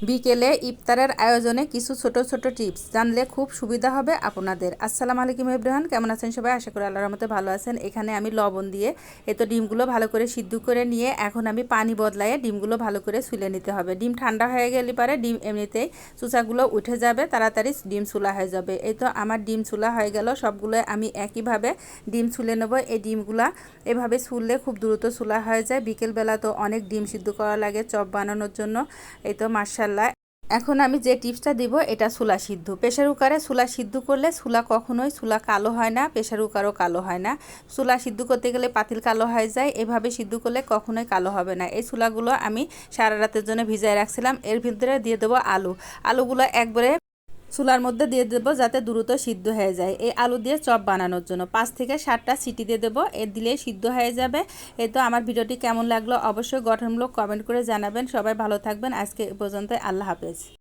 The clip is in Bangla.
বিকেলে ইফতারের আয়োজনে কিছু ছোট ছোট টিপস জানলে খুব সুবিধা হবে আপনাদের। আসসালামু আলাইকুম এভরিওয়ান, কেমন আছেন সবাই? আশা করি আল্লাহর রহমতে ভালো আছেন। এখানে আমি লবণ দিয়ে ডিমগুলো ভালো করে সিদ্ধ করে নিয়ে এখন আমি পানি বদলায়ে ডিমগুলো ভালো করে ছুলে নিতে হবে। ডিম ঠান্ডা হয়ে গেলে পরে ডিম এমনিতেই চুচাগুলো উঠে যাবে, তাড়াতাড়ি ডিম চুলা হয়ে যাবে। এই তো আমার ডিম চুলা হয়ে গেল। সবগুলো আমি একইভাবে ডিম ছুলে নেব। এই ডিমগুলা এভাবে ছুললে খুব দ্রুত চুলা হয়ে যায়। বিকেলবেলা তো অনেক ডিম সিদ্ধ করা লাগে চপ বানানোর জন্য। এই তো মাশাআল্লাহ। এখন আমি যে টিপসটা দিব এটা চুলা সিদ্ধ। প্রেশার কুকারে চুলা সিদ্ধ করলে চুলা কখনোই চুলা কালো হয় না, প্রেশার কুকারও কালো হয় না। চুলা সিদ্ধ করতে গেলে পাতিল কালো হয়ে যায়, এভাবে সিদ্ধ করলে কখনোই কালো হবে না। এই চুলাগুলো আমি সারা রাতের জন্য ভিজায় রাখছিলাম। এর ভিতরে দিয়ে দেবো আলুগুলো একবারে চুলার মধ্যে দিয়ে দেবো যাতে দ্রুত সিদ্ধ হয়ে যায়। এই আলু দিয়ে চপ বানানোর জন্য 5 থেকে 7টা সিটি দিয়ে দেবো, এর দিলেই সিদ্ধ হয়ে যাবে। এই তো আমার ভিডিওটি কেমন লাগলো অবশ্যই গঠনমূলক কমেন্ট করে জানাবেন। সবাই ভালো থাকবেন। আজকে এ পর্যন্ত, আল্লাহ হাফেজ।